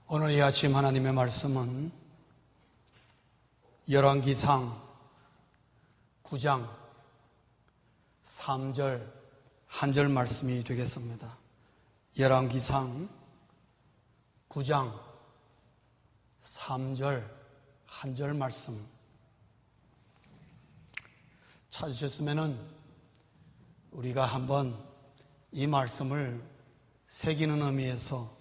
오늘 이 아침 하나님의 말씀은 열왕기상 9장 3절 한 절 말씀이 되겠습니다. 열왕기상 9장 3절 한 절 말씀 찾으셨으면 우리가 한번 이 말씀을 새기는 의미에서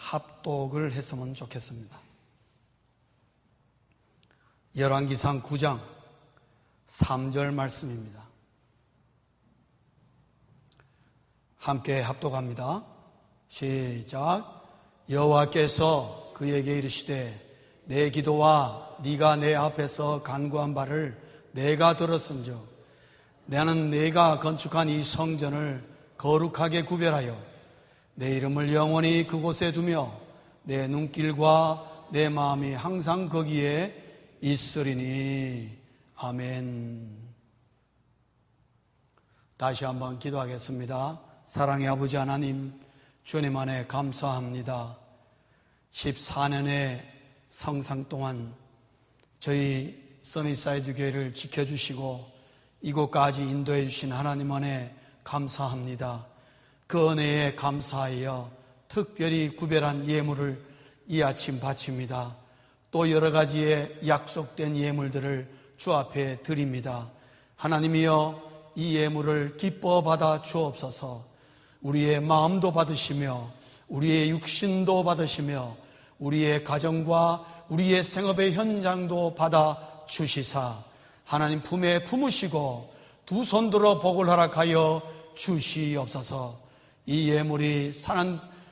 합독을 했으면 좋겠습니다. 열왕기상 9장 3절 말씀입니다. 함께 합독합니다. 시작. 여호와께서 그에게 이르시되 내 기도와 네가 내 앞에서 간구한 바를 내가 들었은즉 나는 내가 건축한 이 성전을 거룩하게 구별하여 내 이름을 영원히 그곳에 두며 내 눈길과 내 마음이 항상 거기에 있으리니. 아멘. 다시 한번 기도하겠습니다. 사랑의 아버지 하나님, 주님 안에 감사합니다. 14년의 성상 동안 저희 써니사이드 교회를 지켜주시고 이곳까지 인도해 주신 하나님 안에 감사합니다. 그 은혜에 감사하여 특별히 구별한 예물을 이 아침 바칩니다. 또 여러 가지의 약속된 예물들을 주 앞에 드립니다. 하나님이여, 이 예물을 기뻐 받아 주옵소서. 우리의 마음도 받으시며 우리의 육신도 받으시며 우리의 가정과 우리의 생업의 현장도 받아 주시사 하나님 품에 품으시고 두 손 들어 복을 허락하여 주시옵소서. 이 예물이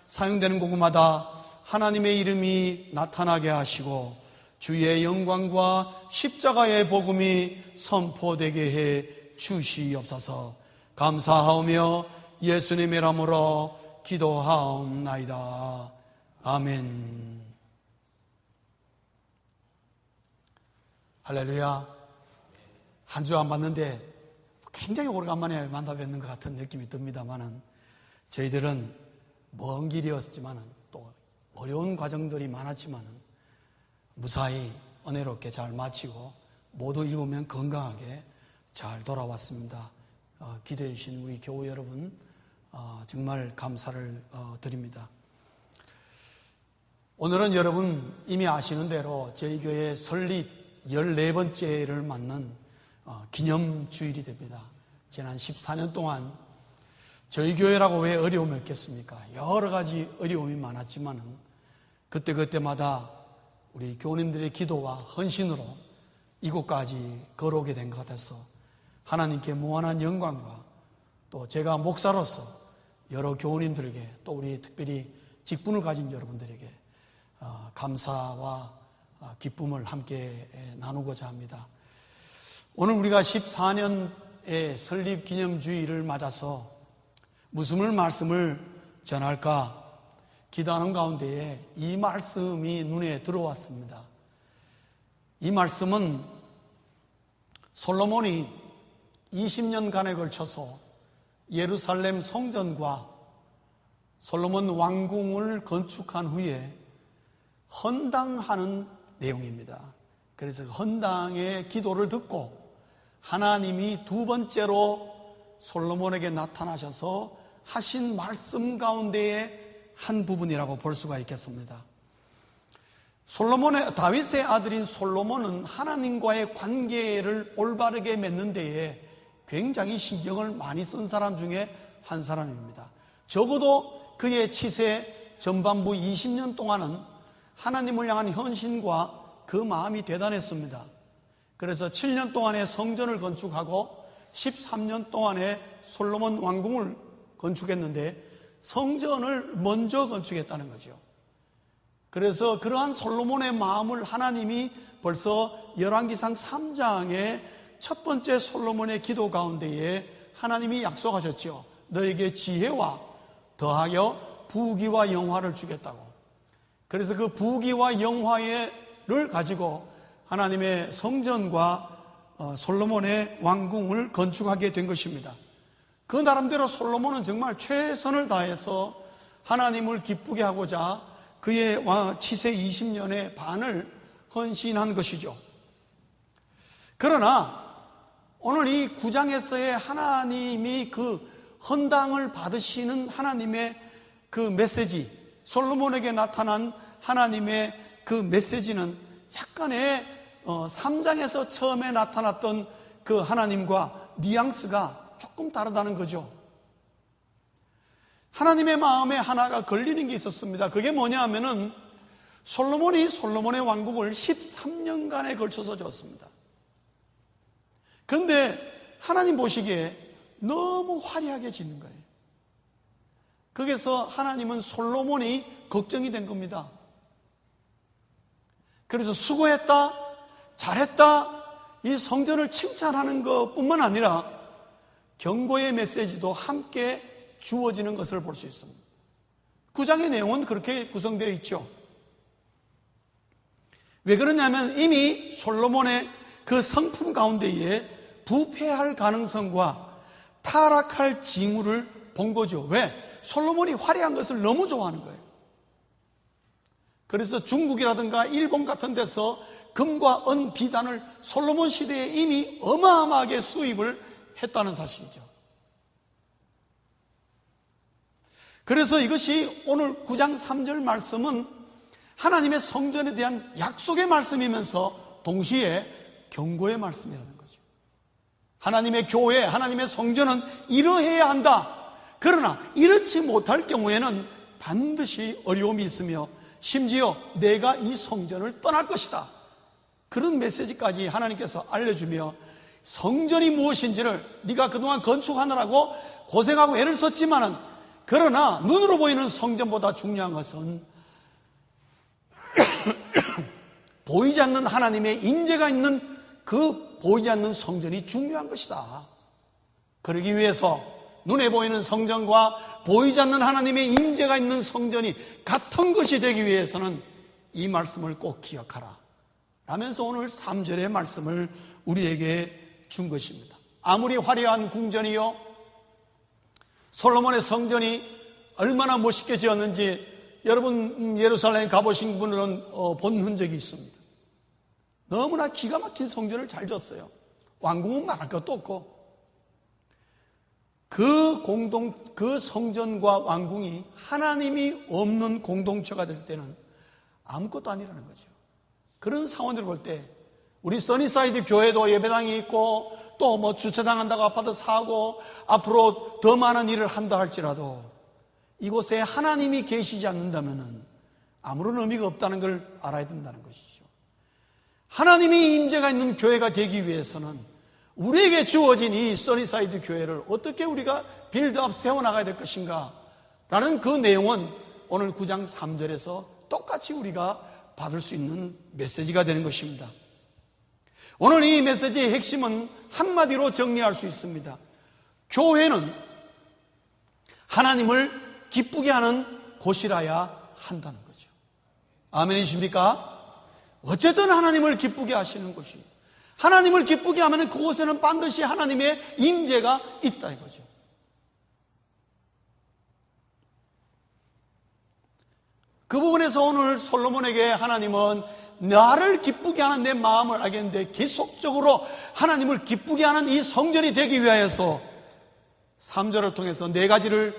사용되는 곳마다 하나님의 이름이 나타나게 하시고 주의 영광과 십자가의 복음이 선포되게 해 주시옵소서. 감사하오며 예수님의 이름으로 기도하옵나이다. 아멘. 할렐루야. 한 주 안 봤는데 굉장히 오래간만에 만나 뵙는 것 같은 느낌이 듭니다만은 저희들은 먼 길이었지만은 또 어려운 과정들이 많았지만은 무사히 은혜롭게 잘 마치고 모두 7명 건강하게 잘 돌아왔습니다. 기도해 주신 우리 교우 여러분 정말 감사를 드립니다. 오늘은 여러분 이미 아시는 대로 저희 교회 설립 14번째를 맞는 기념주일이 됩니다. 지난 14년 동안 저희 교회라고 왜 어려움이 없겠습니까? 여러 가지 어려움이 많았지만은 그때마다 우리 교우님들의 기도와 헌신으로 이곳까지 걸어오게 된 것 같아서 하나님께 무한한 영광과 또 제가 목사로서 여러 교우님들에게 또 우리 특별히 직분을 가진 여러분들에게 감사와 기쁨을 함께 나누고자 합니다. 오늘 우리가 14년의 설립 기념주의를 맞아서 무슨 말씀을 전할까 기도하는 가운데에 이 말씀이 눈에 들어왔습니다. 이 말씀은 솔로몬이 20년간에 걸쳐서 예루살렘 성전과 솔로몬 왕궁을 건축한 후에 헌당하는 내용입니다. 그래서 헌당의 기도를 듣고 하나님이 두 번째로 솔로몬에게 나타나셔서 하신 말씀 가운데의 한 부분이라고 볼 수가 있겠습니다. 다윗의 아들인 솔로몬은 하나님과의 관계를 올바르게 맺는 데에 굉장히 신경을 많이 쓴 사람 중에 한 사람입니다. 적어도 그의 치세 전반부 20년 동안은 하나님을 향한 헌신과 그 마음이 대단했습니다. 그래서 7년 동안에 성전을 건축하고 13년 동안에 솔로몬 왕궁을 건축했는데 성전을 먼저 건축했다는 거죠. 그래서 그러한 솔로몬의 마음을 하나님이 벌써 열왕기상 3장의 첫 번째 솔로몬의 기도 가운데에 하나님이 약속하셨죠. 너에게 지혜와 더하여 부귀와 영화를 주겠다고. 그래서 그 부귀와 영화를 가지고 하나님의 성전과 솔로몬의 왕궁을 건축하게 된 것입니다. 그 나름대로 솔로몬은 정말 최선을 다해서 하나님을 기쁘게 하고자 그의 치세 20년의 반을 헌신한 것이죠. 그러나 오늘 이 9장에서의 하나님이 그 헌당을 받으시는 하나님의 그 메시지, 솔로몬에게 나타난 하나님의 그 메시지는 약간의 3장에서 처음에 나타났던 그 하나님과 뉘앙스가 조금 다르다는 거죠. 하나님의 마음에 하나가 걸리는 게 있었습니다. 그게 뭐냐 하면은 솔로몬이 솔로몬의 왕국을 13년간에 걸쳐서 졌습니다. 그런데 하나님 보시기에 너무 화려하게 짓는 거예요. 거기서 하나님은 솔로몬이 걱정이 된 겁니다. 그래서 수고했다, 잘했다, 이 성전을 칭찬하는 것뿐만 아니라 경고의 메시지도 함께 주어지는 것을 볼 수 있습니다. 9장의 내용은 그렇게 구성되어 있죠. 왜 그러냐면 이미 솔로몬의 그 성품 가운데에 부패할 가능성과 타락할 징후를 본 거죠. 왜? 솔로몬이 화려한 것을 너무 좋아하는 거예요. 그래서 중국이라든가 일본 같은 데서 금과 은, 비단을 솔로몬 시대에 이미 어마어마하게 수입을 했다는 사실이죠. 그래서 이것이 오늘 9장 3절 말씀은 하나님의 성전에 대한 약속의 말씀이면서 동시에 경고의 말씀이라는 거죠. 하나님의 교회, 하나님의 성전은 이러해야 한다. 그러나 이렇지 못할 경우에는 반드시 어려움이 있으며 심지어 내가 이 성전을 떠날 것이다. 그런 메시지까지 하나님께서 알려주며 성전이 무엇인지를 네가 그동안 건축하느라고 고생하고 애를 썼지만은 그러나 눈으로 보이는 성전보다 중요한 것은 보이지 않는 하나님의 임재가 있는 그 보이지 않는 성전이 중요한 것이다. 그러기 위해서 눈에 보이는 성전과 보이지 않는 하나님의 임재가 있는 성전이 같은 것이 되기 위해서는 이 말씀을 꼭 기억하라 라면서 오늘 3절의 말씀을 우리에게 준 것입니다. 아무리 화려한 궁전이요 솔로몬의 성전이 얼마나 멋있게 지었는지 여러분 예루살렘에 가보신 분들은 본 흔적이 있습니다. 너무나 기가 막힌 성전을 잘 지었어요. 왕궁은 말할 것도 없고 그 성전과 왕궁이 하나님이 없는 공동체가 될 때는 아무것도 아니라는 거죠. 그런 상황들을 볼 때 우리 써니사이드 교회도 예배당이 있고 또 뭐 주차장 한다고 아파트 사고 앞으로 더 많은 일을 한다 할지라도 이곳에 하나님이 계시지 않는다면 아무런 의미가 없다는 걸 알아야 된다는 것이죠. 하나님의 임재가 있는 교회가 되기 위해서는 우리에게 주어진 이 써니사이드 교회를 어떻게 우리가 빌드업 세워나가야 될 것인가 라는 그 내용은 오늘 9장 3절에서 똑같이 우리가 받을 수 있는 메시지가 되는 것입니다. 오늘 이 메시지의 핵심은 한마디로 정리할 수 있습니다. 교회는 하나님을 기쁘게 하는 곳이라야 한다는 거죠. 아멘이십니까? 어쨌든 하나님을 기쁘게 하시는 곳이, 하나님을 기쁘게 하면 그곳에는 반드시 하나님의 임재가 있다 이거죠. 그 부분에서 오늘 솔로몬에게 하나님은 나를 기쁘게 하는 내 마음을 알겠는데 계속적으로 하나님을 기쁘게 하는 이 성전이 되기 위하여서 3절을 통해서 4가지를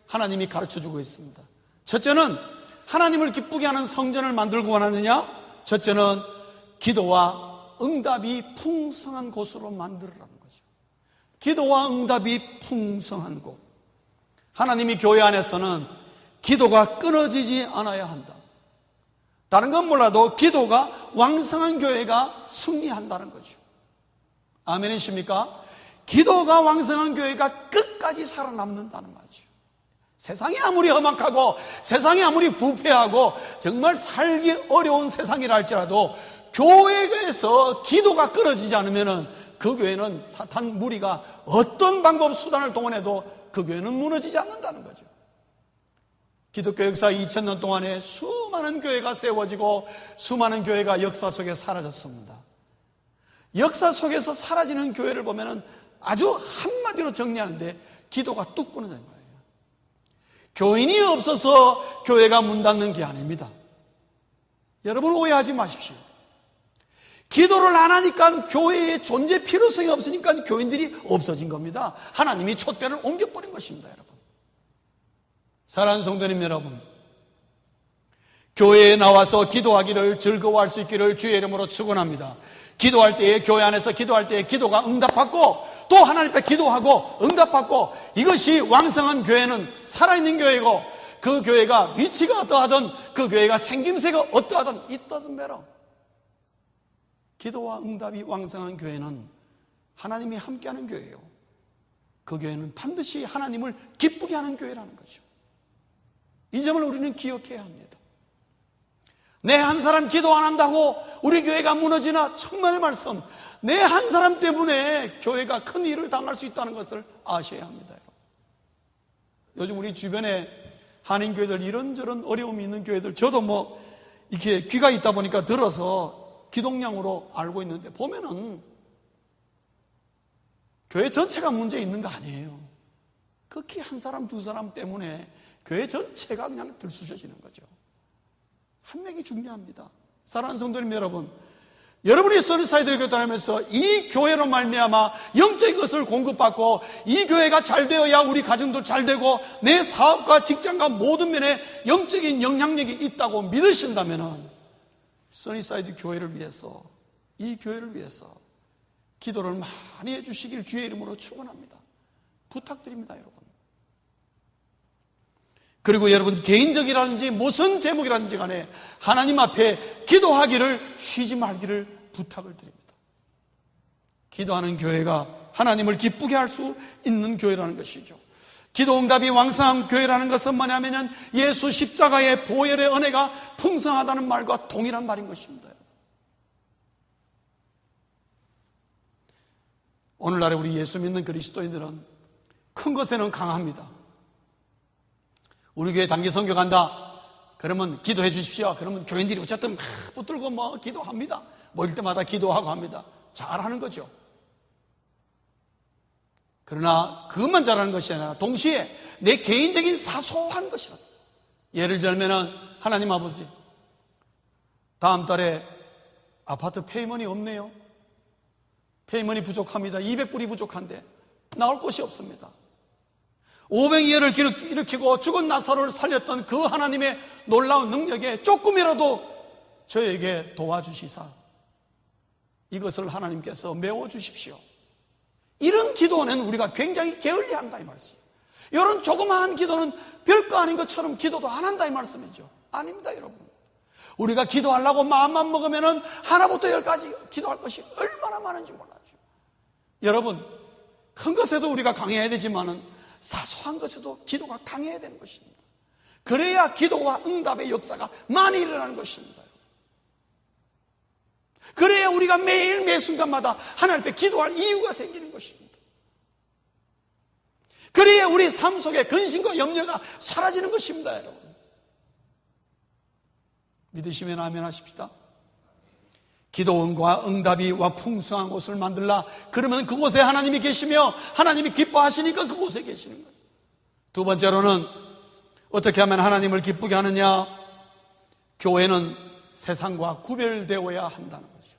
하나님이 가르쳐주고 있습니다. 첫째는 하나님을 기쁘게 하는 성전을 만들고 원하느냐? 첫째는 기도와 응답이 풍성한 곳으로 만들으라는 거죠. 기도와 응답이 풍성한 곳. 하나님이 교회 안에서는 기도가 끊어지지 않아야 한다. 다른 건 몰라도 기도가 왕성한 교회가 승리한다는 거죠. 아멘이십니까? 기도가 왕성한 교회가 끝까지 살아남는다는 말이죠. 세상이 아무리 험악하고 세상이 아무리 부패하고 정말 살기 어려운 세상이라 할지라도 교회에서 기도가 끊어지지 않으면 그 교회는 사탄 무리가 어떤 방법 수단을 동원해도 그 교회는 무너지지 않는다는 거죠. 기독교 역사 2000년 동안에 수많은 교회가 세워지고 수많은 교회가 역사 속에 사라졌습니다. 역사 속에서 사라지는 교회를 보면 아주 한마디로 정리하는데 기도가 뚝 끊어진 거예요. 교인이 없어서 교회가 문 닫는 게 아닙니다. 여러분 오해하지 마십시오. 기도를 안 하니까 교회의 존재 필요성이 없으니까 교인들이 없어진 겁니다. 하나님이 촛대를 옮겨버린 것입니다, 여러분. 사랑하는 성도님 여러분, 교회에 나와서 기도하기를 즐거워할 수 있기를 주의 이름으로 축원합니다. 기도할 때에, 교회 안에서 기도할 때에 기도가 응답받고 또 하나님 앞에 기도하고 응답받고, 이것이 왕성한 교회는 살아있는 교회고, 그 교회가 위치가 어떠하든 그 교회가 생김새가 어떠하든 it doesn't matter. 기도와 응답이 왕성한 교회는 하나님이 함께하는 교회예요. 그 교회는 반드시 하나님을 기쁘게 하는 교회라는 거죠. 이 점을 우리는 기억해야 합니다. 내 한 사람 기도 안 한다고 우리 교회가 무너지나? 천만의 말씀, 내 한 사람 때문에 교회가 큰 일을 당할 수 있다는 것을 아셔야 합니다, 여러분. 요즘 우리 주변에 한인교회들 이런저런 어려움이 있는 교회들, 저도 이렇게 귀가 있다 보니까 들어서 기독량으로 알고 있는데, 보면은 교회 전체가 문제 있는 거 아니에요. 극히 한 사람 두 사람 때문에 교회 전체가 그냥 들쑤셔지는 거죠. 한 명이 중요합니다. 사랑하는 성도님 여러분, 여러분이 써니사이드 교회 다니면서 이 교회로 말미암아 영적인 것을 공급받고, 이 교회가 잘 되어야 우리 가정도 잘 되고 내 사업과 직장과 모든 면에 영적인 영향력이 있다고 믿으신다면, 써니사이드 교회를 위해서, 이 교회를 위해서 기도를 많이 해주시길 주의 이름으로 축원합니다. 부탁드립니다, 여러분. 그리고 여러분, 개인적이라든지 무슨 제목이라든지 간에 하나님 앞에 기도하기를 쉬지 말기를 부탁을 드립니다. 기도하는 교회가 하나님을 기쁘게 할 수 있는 교회라는 것이죠. 기도 응답이 왕성한 교회라는 것은 뭐냐면 예수 십자가의 보혈의 은혜가 풍성하다는 말과 동일한 말인 것입니다. 오늘날에 우리 예수 믿는 그리스도인들은 큰 것에는 강합니다. 우리 교회 단기 선교 간다 그러면 기도해 주십시오. 그러면 교인들이 어쨌든 막 붙들고 기도합니다. 모일 때마다 기도하고 합니다. 잘하는 거죠. 그러나 그것만 잘하는 것이 아니라 동시에 내 개인적인 사소한 것이라. 예를 들면 하나님 아버지, 다음 달에 아파트 페이먼이 없네요. 페이먼이 부족합니다. 200불이 부족한데 나올 곳이 없습니다. 오병이어를 일으키고 죽은 나사로를 살렸던 그 하나님의 놀라운 능력에 조금이라도 저에게 도와주시사 이것을 하나님께서 메워주십시오. 이런 기도는 우리가 굉장히 게을리한다 이 말씀. 이런 조그마한 기도는 별거 아닌 것처럼 기도도 안 한다 이 말씀이죠. 아닙니다, 여러분. 우리가 기도하려고 마음만 먹으면 하나부터 열까지 기도할 것이 얼마나 많은지 몰라요. 여러분, 큰 것에도 우리가 강해야 되지만은 사소한 것에도 기도가 강해야 되는 것입니다. 그래야 기도와 응답의 역사가 많이 일어나는 것입니다. 그래야 우리가 매일 매 순간마다 하나님 앞에 기도할 이유가 생기는 것입니다. 그래야 우리 삶 속에 근심과 염려가 사라지는 것입니다, 여러분. 믿으시면 아멘 하십시다. 기도원과 응답이 와 풍성한 곳을 만들라. 그러면 그곳에 하나님이 계시며 하나님이 기뻐하시니까 그곳에 계시는 거예요. 두 번째로는 어떻게 하면 하나님을 기쁘게 하느냐? 교회는 세상과 구별되어야 한다는 거죠.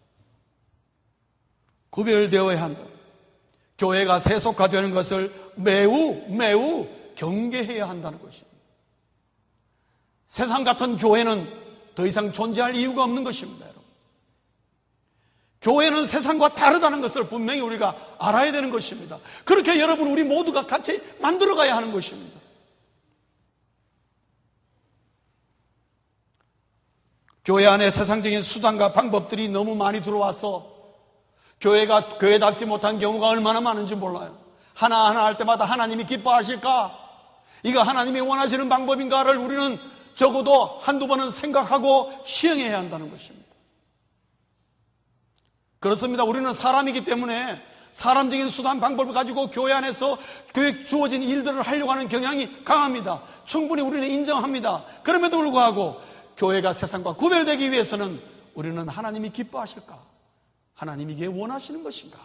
구별되어야 한다. 교회가 세속화되는 것을 매우 경계해야 한다는 것입니다. 세상 같은 교회는 더 이상 존재할 이유가 없는 것입니다. 교회는 세상과 다르다는 것을 분명히 우리가 알아야 되는 것입니다. 그렇게 여러분 우리 모두가 같이 만들어가야 하는 것입니다. 교회 안에 세상적인 수단과 방법들이 너무 많이 들어와서 교회가 교회답지 못한 경우가 얼마나 많은지 몰라요. 하나하나 할 때마다 하나님이 기뻐하실까? 이거 하나님이 원하시는 방법인가를 우리는 적어도 한두 번은 생각하고 시행해야 한다는 것입니다. 그렇습니다. 우리는 사람이기 때문에 사람적인 수단 방법을 가지고 교회 안에서 교회 주어진 일들을 하려고 하는 경향이 강합니다. 충분히 우리는 인정합니다. 그럼에도 불구하고 교회가 세상과 구별되기 위해서는 우리는 하나님이 기뻐하실까? 하나님이 이게 원하시는 것인가?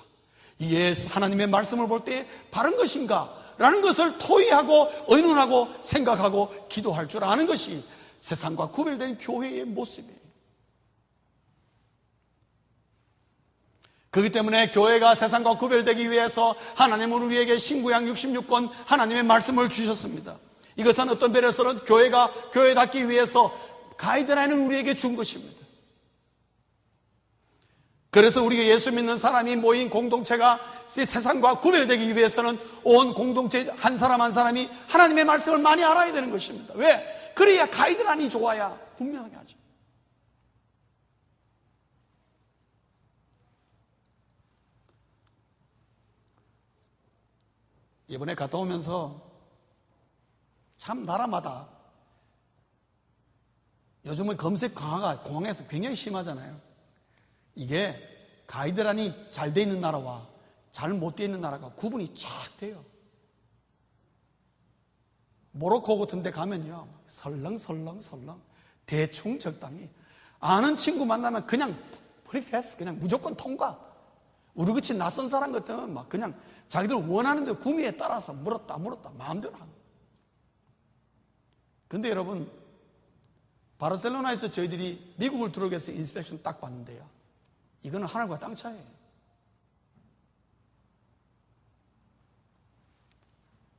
이게 하나님의 말씀을 볼 때 바른 것인가? 라는 것을 토의하고 의논하고 생각하고 기도할 줄 아는 것이 세상과 구별된 교회의 모습이에요. 그렇기 때문에 교회가 세상과 구별되기 위해서 하나님은 우리에게 신구약 66권 하나님의 말씀을 주셨습니다. 이것은 어떤 면에서는 교회가 교회답기 위해서 가이드라인을 우리에게 준 것입니다. 그래서 우리가 예수 믿는 사람이 모인 공동체가 세상과 구별되기 위해서는 온 공동체 한 사람 한 사람이 하나님의 말씀을 많이 알아야 되는 것입니다. 왜? 그래야 가이드라인이 좋아야 분명하게 하죠. 이번에 갔다 오면서 참 나라마다 요즘은 검색 강화가 공항에서 굉장히 심하잖아요. 이게 가이드라인이 잘 돼 있는 나라와 잘 못 돼 있는 나라가 구분이 쫙 돼요. 모로코 같은 데 가면요, 설렁설렁 대충 적당히 아는 친구 만나면 그냥 프리패스, 그냥 무조건 통과. 우리 같이 낯선 사람 같으면 막 그냥 자기들 원하는 데 구미에 따라서 물었다 마음대로 하는. 그런데 여러분, 바르셀로나에서 저희들이 미국을 들어오기 위해서 인스펙션 딱 봤는데요, 이거는 하늘과 땅 차이예요.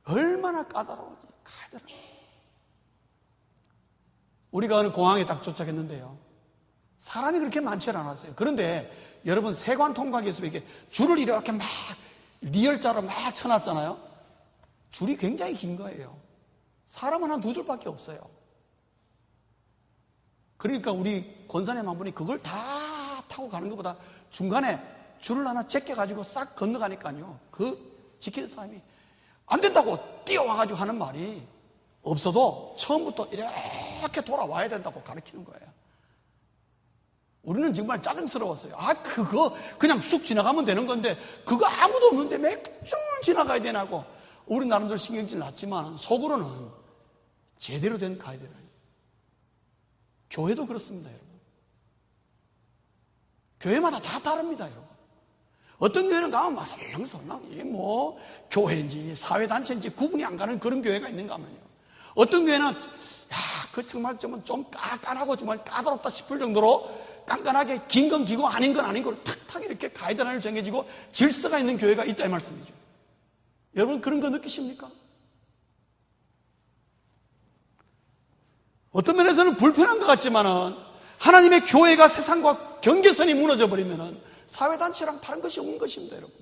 얼마나 까다로운지. 우리가 어느 공항에 딱 도착했는데요, 사람이 그렇게 많지 않았어요. 그런데 여러분, 세관 통과하기 위해서 이렇게 줄을 이렇게 막 리얼자로 막 쳐놨잖아요. 줄이 굉장히 긴 거예요. 사람은 한 2줄밖에 없어요. 그러니까 우리 권사님 한 분이 그걸 다 타고 가는 것보다 중간에 줄을 하나 제껴가지고 싹 건너가니까요, 그 지키는 사람이 안 된다고 뛰어와가지고 하는 말이 없어도 처음부터 이렇게 돌아와야 된다고 가르치는 거예요. 우리는 정말 짜증스러웠어요. 그거 그냥 쑥 지나가면 되는 건데 그거 아무도 없는데 몇 줄 지나가야 되나고. 우리 나름대로 신경질 났지만 속으로는 제대로 된 가이드를. 교회도 그렇습니다, 여러분. 교회마다 다 다릅니다, 여러분. 어떤 교회는 가면 막 설렁설렁, 이게 뭐 교회인지 사회단체인지 구분이 안 가는 그런 교회가 있는가 하면요, 어떤 교회는 그 정말 좀 깐깐하고 정말 까다롭다 싶을 정도로 깐깐하게 긴 건 기고 아닌 건 아닌 걸 탁탁 이렇게 가이드라인을 정해지고 질서가 있는 교회가 있다, 이 말씀이죠. 여러분, 그런 거 느끼십니까? 어떤 면에서는 불편한 것 같지만은 하나님의 교회가 세상과 경계선이 무너져 버리면은 사회단체랑 다른 것이 없는 것입니다, 여러분.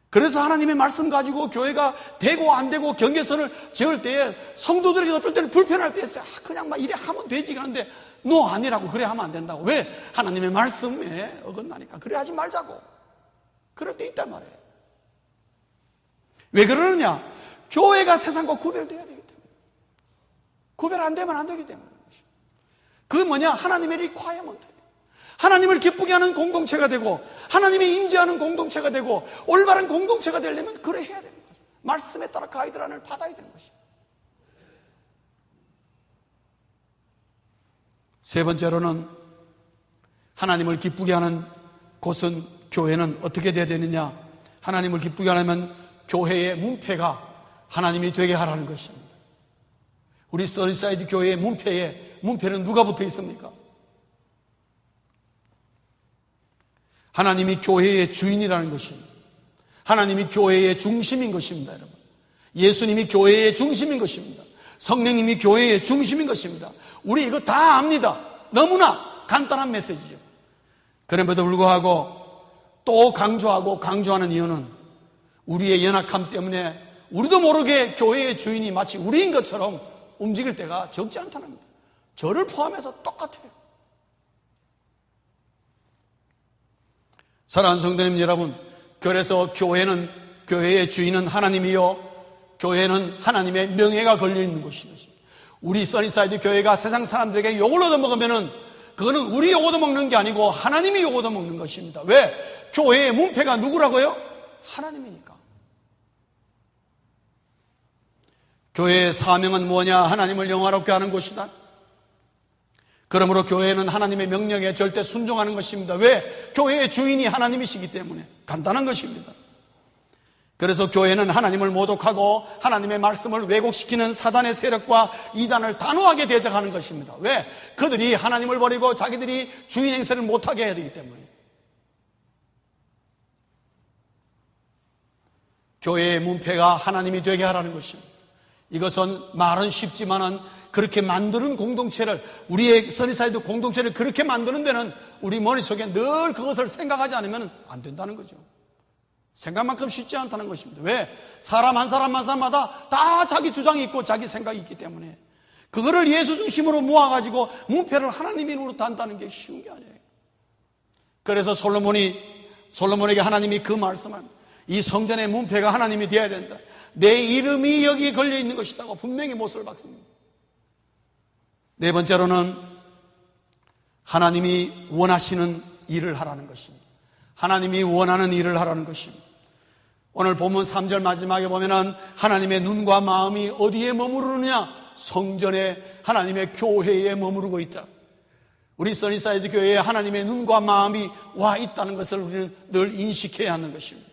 그래서 하나님의 말씀 가지고 교회가 되고 안 되고 경계선을 지을 때에 성도들에게 어떨 때는 불편할 때 있어요. 그냥 막 이래 하면 되지. 그런데 너 아니라고, 그래 하면 안 된다고. 왜? 하나님의 말씀에 어긋나니까. 그래 하지 말자고. 그럴 때 있단 말이에요. 왜 그러느냐? 교회가 세상과 구별돼야 되기 때문에. 구별 안 되면 안 되기 때문에. 그게 뭐냐? 하나님의 리콰이어먼트예요. 하나님을 기쁘게 하는 공동체가 되고 하나님이 임재하는 공동체가 되고 올바른 공동체가 되려면 그래 해야 되는 거죠. 말씀에 따라 가이드라인을 받아야 되는 것이죠. 세 번째로는 하나님을 기쁘게 하는 곳은, 교회는 어떻게 돼야 되느냐? 하나님을 기쁘게 하려면 교회의 문패가 하나님이 되게 하라는 것입니다. 우리 써니사이드 교회의 문패는 누가 붙어 있습니까? 하나님이 교회의 주인이라는 것입니다. 하나님이 교회의 중심인 것입니다, 여러분. 예수님이 교회의 중심인 것입니다. 성령님이 교회의 중심인 것입니다. 우리 이거 다 압니다. 너무나 간단한 메시지죠. 그럼에도 불구하고 또 강조하는 이유는 우리의 연약함 때문에 우리도 모르게 교회의 주인이 마치 우리인 것처럼 움직일 때가 적지 않다는 겁니다. 저를 포함해서 똑같아요. 사랑하는 성도님 여러분, 그래서 교회의 주인은 하나님이요, 교회는 하나님의 명예가 걸려있는 것입니다. 우리 써니사이드 교회가 세상 사람들에게 욕을 얻어먹으면은 그거는 우리 욕 얻어먹는 게 아니고 하나님이 욕 얻어먹는 것입니다. 왜? 교회의 문패가 누구라고요? 하나님이니까. 교회의 사명은 뭐냐? 하나님을 영화롭게 하는 곳이다. 그러므로 교회는 하나님의 명령에 절대 순종하는 것입니다. 왜? 교회의 주인이 하나님이시기 때문에. 간단한 것입니다. 그래서 교회는 하나님을 모독하고 하나님의 말씀을 왜곡시키는 사단의 세력과 이단을 단호하게 대적하는 것입니다. 왜? 그들이 하나님을 버리고 자기들이 주인 행세를 못하게 해야 되기 때문에. 교회의 문패가 하나님이 되게 하라는 것입니다. 이것은 말은 쉽지만은 그렇게 만드는 공동체를, 우리의 써니사이드 공동체를 그렇게 만드는 데는 우리 머릿속에 늘 그것을 생각하지 않으면 안 된다는 거죠. 생각만큼 쉽지 않다는 것입니다. 왜? 사람 한 사람마다 다 자기 주장이 있고 자기 생각이 있기 때문에 그거를 예수 중심으로 모아가지고 문패를 하나님 이름으로 단다는 게 쉬운 게 아니에요. 그래서 솔로몬에게 하나님이 그 말씀을, 이 성전의 문패가 하나님이 되어야 된다, 내 이름이 여기에 걸려있는 것이라고 분명히 못을 박습니다. 네 번째로는 하나님이 원하시는 일을 하라는 것입니다. 하나님이 원하는 일을 하라는 것입니다. 오늘 본문 3절 마지막에 보면은 하나님의 눈과 마음이 어디에 머무르느냐? 성전에, 하나님의 교회에 머무르고 있다. 우리 써니사이드 교회에 하나님의 눈과 마음이 와 있다는 것을 우리는 늘 인식해야 하는 것입니다.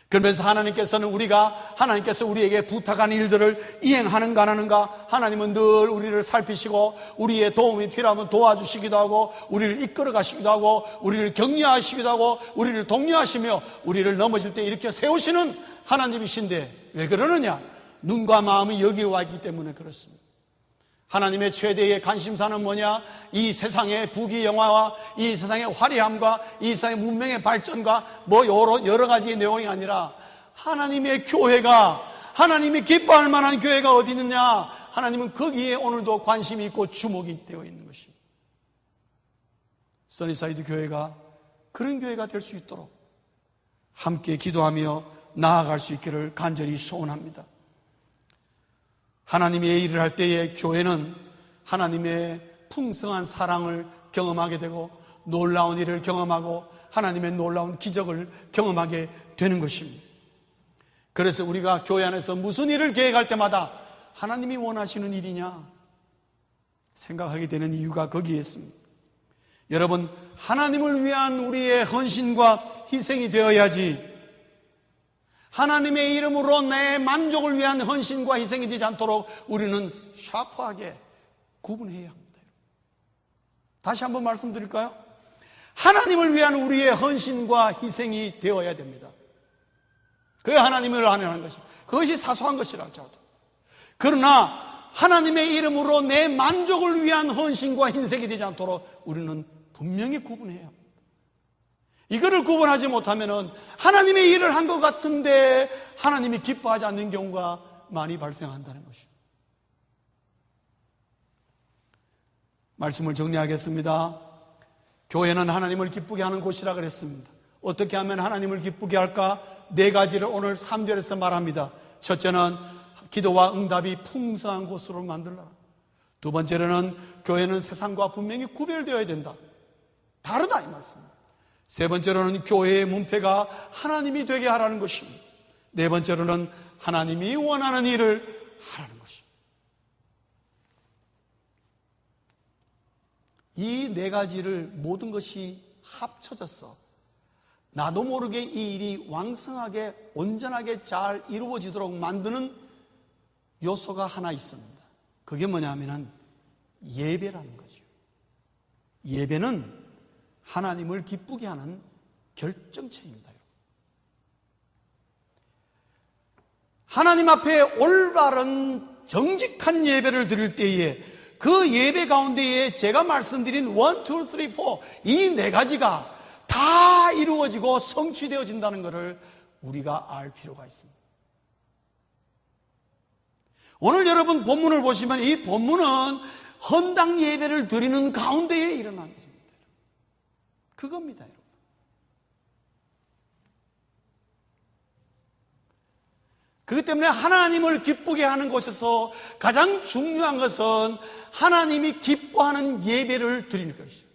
그러면서 하나님께서 우리에게 부탁한 일들을 이행하는가 안 하는가, 하나님은 늘 우리를 살피시고 우리의 도움이 필요하면 도와주시기도 하고 우리를 이끌어 가시기도 하고 우리를 격려하시기도 하고 우리를 독려하시며 우리를 넘어질 때 이렇게 세우시는 하나님이신데 왜 그러느냐? 눈과 마음이 여기에 와 있기 때문에 그렇습니다. 하나님의 최대의 관심사는 뭐냐? 이 세상의 부귀영화와 이 세상의 화려함과 이 세상의 문명의 발전과 여러 가지의 내용이 아니라 하나님의 교회가, 하나님이 기뻐할 만한 교회가 어디 있느냐? 하나님은 거기에 오늘도 관심이 있고 주목이 되어 있는 것입니다. 써니사이드 교회가 그런 교회가 될 수 있도록 함께 기도하며 나아갈 수 있기를 간절히 소원합니다. 하나님의 일을 할 때에 교회는 하나님의 풍성한 사랑을 경험하게 되고 놀라운 일을 경험하고 하나님의 놀라운 기적을 경험하게 되는 것입니다. 그래서 우리가 교회 안에서 무슨 일을 계획할 때마다 하나님이 원하시는 일이냐 생각하게 되는 이유가 거기에 있습니다. 여러분, 하나님을 위한 우리의 헌신과 희생이 되어야지 하나님의 이름으로 내 만족을 위한 헌신과 희생이 되지 않도록 우리는 샤프하게 구분해야 합니다. 다시 한번 말씀드릴까요? 하나님을 위한 우리의 헌신과 희생이 되어야 됩니다. 그게 하나님을 하는 것입니다. 그것이 사소한 것이라 할지라도. 그러나 하나님의 이름으로 내 만족을 위한 헌신과 희생이 되지 않도록 우리는 분명히 구분해야 합니다. 이거를 구분하지 못하면 하나님의 일을 한 것 같은데 하나님이 기뻐하지 않는 경우가 많이 발생한다는 것입니다. 말씀을 정리하겠습니다. 교회는 하나님을 기쁘게 하는 곳이라 그랬습니다. 어떻게 하면 하나님을 기쁘게 할까? 4가지를 오늘 3절에서 말합니다. 첫째는 기도와 응답이 풍성한 곳으로 만들라. 두 번째로는 교회는 세상과 분명히 구별되어야 된다. 다르다 이 말씀입니다. 세 번째로는 교회의 문패가 하나님이 되게 하라는 것입니다. 네 번째로는 하나님이 원하는 일을 하라는 것입니다. 이 4가지를 모든 것이 합쳐져서 나도 모르게 이 일이 왕성하게 온전하게 잘 이루어지도록 만드는 요소가 하나 있습니다. 그게 뭐냐면은 예배라는 거죠. 예배는 하나님을 기쁘게 하는 결정체입니다. 하나님 앞에 올바른 정직한 예배를 드릴 때에 그 예배 가운데에 제가 말씀드린 1, 2, 3, 4 이 4가지가 다 이루어지고 성취되어진다는 것을 우리가 알 필요가 있습니다. 오늘 여러분 본문을 보시면 이 본문은 헌당 예배를 드리는 가운데에 일어난 일입니다. 그겁니다, 여러분. 그렇기 때문에 하나님을 기쁘게 하는 곳에서 가장 중요한 것은 하나님이 기뻐하는 예배를 드리는 것이죠.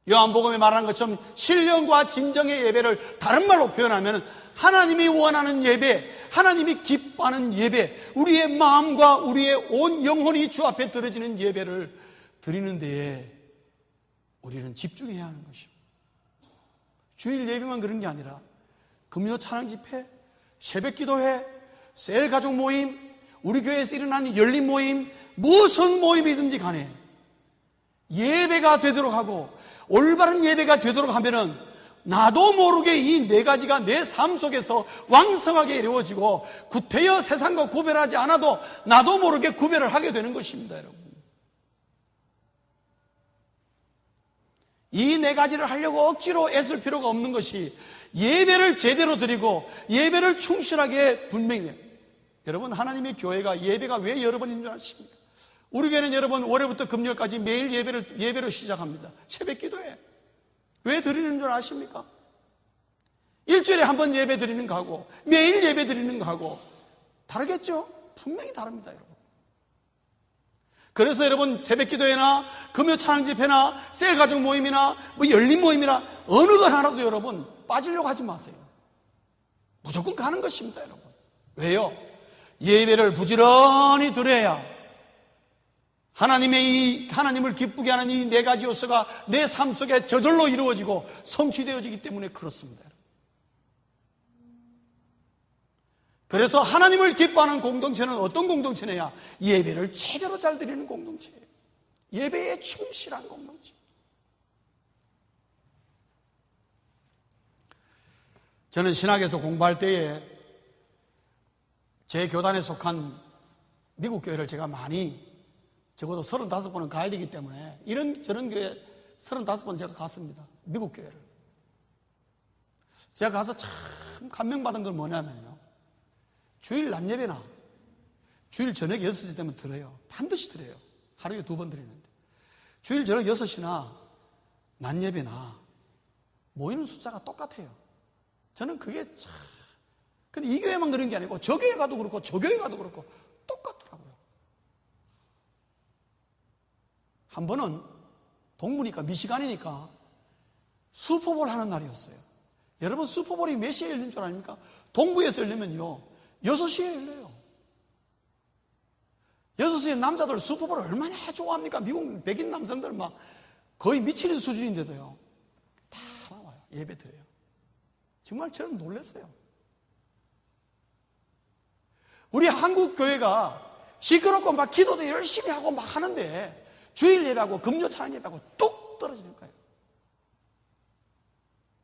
요한복음에 말하는 것처럼 신령과 진정의 예배를 다른 말로 표현하면 하나님이 원하는 예배, 하나님이 기뻐하는 예배, 우리의 마음과 우리의 온 영혼이 주 앞에 드려지는 예배를 드리는 데에 우리는 집중해야 하는 것입니다. 주일 예배만 그런 게 아니라 금요 찬양 집회, 새벽 기도회, 셀 가족 모임, 우리 교회에서 일어나는 열린 모임, 무슨 모임이든지 간에 예배가 되도록 하고 올바른 예배가 되도록 하면은 나도 모르게 이 네 가지가 내 삶 속에서 왕성하게 이루어지고 구태여 세상과 구별하지 않아도 나도 모르게 구별을 하게 되는 것입니다, 여러분. 이 네 가지를 하려고 억지로 애쓸 필요가 없는 것이 예배를 제대로 드리고 예배를 충실하게 분명히 해요. 여러분, 하나님의 교회가 예배가 왜 여러 번인 줄 아십니까? 우리 교회는 여러분 월요일부터 금요일까지 매일 예배로 시작합니다. 새벽 기도회. 왜 드리는 줄 아십니까? 일주일에 한 번 예배 드리는 거하고 매일 예배 드리는 거하고 다르겠죠? 분명히 다릅니다, 여러분. 그래서 여러분 새벽 기도회나 금요 찬양 집회나 셀 가족 모임이나 뭐 열린 모임이나 어느 것 하나도 여러분 빠지려고 하지 마세요. 무조건 가는 것입니다, 여러분. 왜요? 예배를 부지런히 드려야 하나님을 기쁘게 하는 이 네 가지 요소가 내 삶 속에 저절로 이루어지고 성취되어지기 때문에 그렇습니다. 그래서 하나님을 기뻐하는 공동체는 어떤 공동체냐? 예배를 제대로 잘 드리는 공동체예요. 예배에 충실한 공동체. 저는 신학에서 공부할 때에 제 교단에 속한 미국 교회를 제가 많이 적어도 35번은 가야 되기 때문에 이런 저런 교회 35번 제가 갔습니다. 미국 교회를. 제가 가서 참 감명받은 건 뭐냐면요, 주일 낮 예배나 주일 저녁 6시 되면 들어요. 반드시 들어요. 하루에 2번 드리는데 주일 저녁 6시나 낮 예배나 모이는 숫자가 똑같아요. 저는 그게 참, 근데 이 교회만 그런 게 아니고 저 교회 가도 그렇고 저 교회 가도 그렇고 똑같더라고요. 한 번은 동부니까 미시간이니까 슈퍼볼 하는 날이었어요. 여러분 슈퍼볼이 몇 시에 열린 줄 아닙니까? 동부에서 열리면요 6시에 열려요. 6시에 남자들 슈퍼볼을 얼마나 좋아합니까? 미국 백인 남성들 막 거의 미치는 수준인데도요 다 나와요. 예배 드려요. 정말 저는 놀랐어요. 우리 한국 교회가 시끄럽고 막 기도도 열심히 하고 막 하는데 주일 예배하고 금요 찬양 예배하고 뚝 떨어지는 거예요.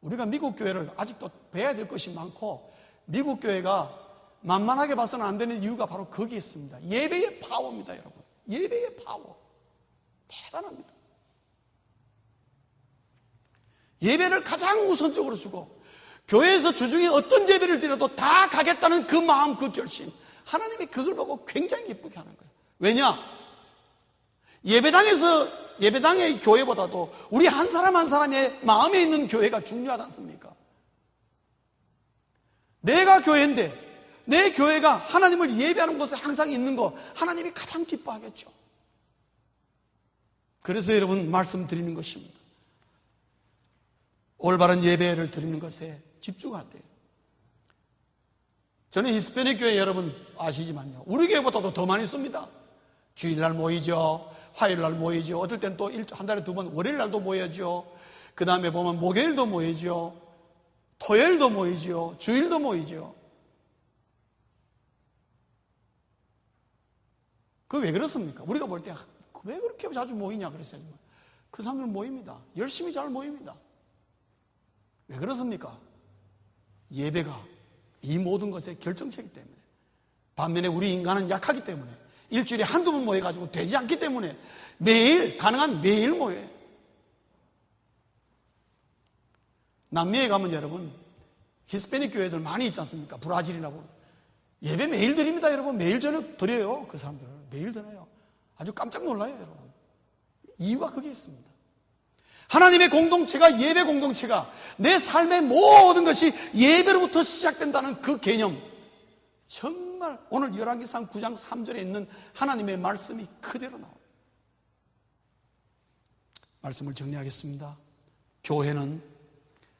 우리가 미국 교회를 아직도 배워야 될 것이 많고 미국 교회가 만만하게 봐서는 안 되는 이유가 바로 거기에 있습니다. 예배의 파워입니다, 여러분. 예배의 파워. 대단합니다. 예배를 가장 우선적으로 주고 교회에서 주중에 어떤 예배를 드려도 다 가겠다는 그 마음, 그 결심. 하나님이 그걸 보고 굉장히 기쁘게 하는 거예요. 왜냐? 예배당의 교회보다도 우리 한 사람 한 사람의 마음에 있는 교회가 중요하지 않습니까? 내가 교회인데 내 교회가 하나님을 예배하는 곳에 항상 있는 거 하나님이 가장 기뻐하겠죠. 그래서 여러분 말씀드리는 것입니다. 올바른 예배를 드리는 것에 집중할 때 저는 히스패닉 교회 여러분 아시지만요 우리 교회보다도 더 많이 씁니다. 주일날 모이죠. 화요일날 모이죠. 어떨 땐 또 한 달에 2번 월요일날도 모여죠. 그 다음에 보면 목요일도 모이죠. 토요일도 모이죠. 주일도 모이죠. 그거 왜 그렇습니까? 우리가 볼 때 왜 그렇게 자주 모이냐 그랬어요. 그 사람들은 모입니다. 열심히 잘 모입니다. 왜 그렇습니까? 예배가 이 모든 것의 결정체이기 때문에. 반면에 우리 인간은 약하기 때문에 일주일에 한두 번 모여가지고 되지 않기 때문에 매일, 가능한 매일 모여요. 남미에 가면 여러분 히스패닉 교회들 많이 있지 않습니까? 브라질이라고. 예배 매일 드립니다, 여러분. 매일 저녁 드려요. 그 사람들 매일 드려요. 아주 깜짝 놀라요, 여러분. 이유가 거기에 있습니다. 하나님의 공동체가, 예배 공동체가 내 삶의 모든 것이 예배로부터 시작된다는 그 개념, 정말 오늘 열왕기상 9장 3절에 있는 하나님의 말씀이 그대로 나와요. 말씀을 정리하겠습니다. 교회는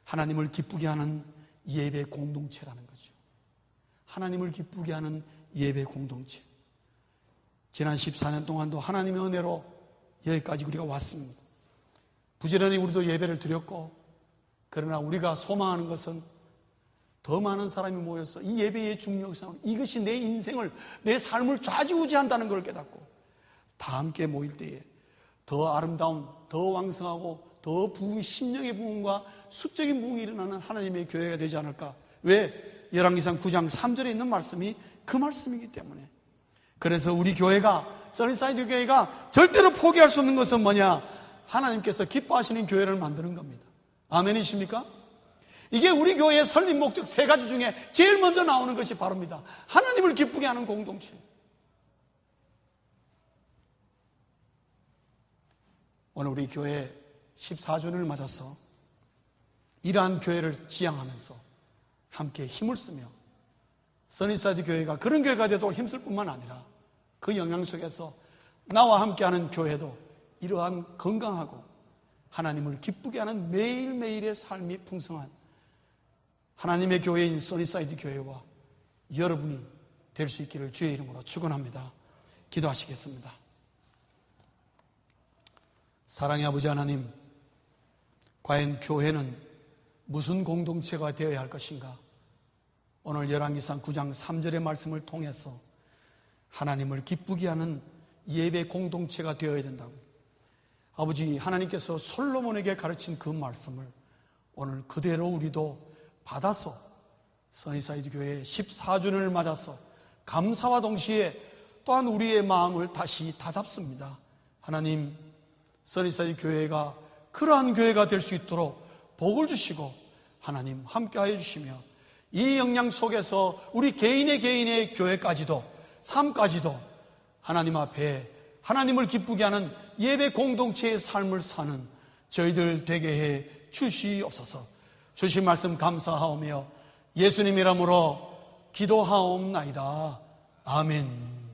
하나님을 기쁘게 하는 예배 공동체라는 거죠. 하나님을 기쁘게 하는 예배 공동체. 지난 14년 동안도 하나님의 은혜로 여기까지 우리가 왔습니다. 부지런히 우리도 예배를 드렸고, 그러나 우리가 소망하는 것은 더 많은 사람이 모여서 이 예배의 중요성, 이것이 내 인생을, 내 삶을 좌지우지한다는 걸 깨닫고 다 함께 모일 때에 더 아름다운, 더 왕성하고 더 심령의 부흥과 수적인 부흥이 일어나는 하나님의 교회가 되지 않을까. 왜? 열왕기상 9장 3절에 있는 말씀이 그 말씀이기 때문에. 그래서 우리 교회가, 써니사이드 교회가 절대로 포기할 수 없는 것은 뭐냐? 하나님께서 기뻐하시는 교회를 만드는 겁니다. 아멘이십니까? 이게 우리 교회의 설립 목적 3가지 중에 제일 먼저 나오는 것이 바로입니다. 하나님을 기쁘게 하는 공동체. 오늘 우리 교회 14주년을 맞아서 이러한 교회를 지향하면서 함께 힘을 쓰며 써니사이드 교회가 그런 교회가 되도록 힘쓸 뿐만 아니라 그 영향 속에서 나와 함께하는 교회도 이러한 건강하고 하나님을 기쁘게 하는 매일매일의 삶이 풍성한 하나님의 교회인 써니사이드 교회와 여러분이 될 수 있기를 주의 이름으로 축원합니다. 기도하시겠습니다. 사랑의 아버지 하나님, 과연 교회는 무슨 공동체가 되어야 할 것인가? 오늘 열왕기상 9장 3절의 말씀을 통해서 하나님을 기쁘게 하는 예배 공동체가 되어야 된다고. 아버지 하나님께서 솔로몬에게 가르친 그 말씀을 오늘 그대로 우리도 받아서 써니사이드 교회 14주년을 맞아서 감사와 동시에 또한 우리의 마음을 다시 다잡습니다. 하나님, 써니사이드 교회가 그러한 교회가 될 수 있도록 복을 주시고 하나님 함께하여 주시며 이 영향 속에서 우리 개인의 교회까지도 삶까지도 하나님 앞에 하나님을 기쁘게 하는 예배 공동체의 삶을 사는 저희들 되게 해 주시옵소서. 주신 말씀 감사하오며 예수님 이름으로 기도하옵나이다. 아멘.